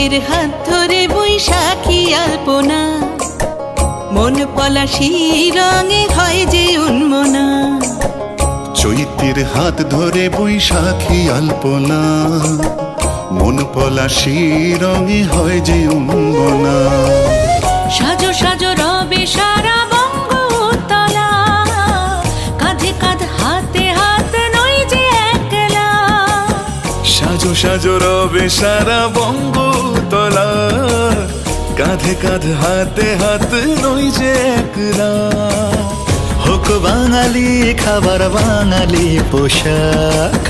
চৈতের হাত ধরে বৈশাখী আলপনা, মন পলাশি রঙে হয় যে উন্মনা। চৈতের হাত ধরে বৈশাখী আলপনা, মন পলাশি রঙে হয় যে উন্মনা। সাজো সাজো রবে সারা বঙ্গতলা, কাঁধে কাঁধ হাতে হাত নই যে একলা। সাজো সাজো রবে সারা বঙ্গতলা, কাঁধে কাঁধ হাতে হাত নই যে একলা। হোক বাঙালি খাবার বাঙালি পোশাক,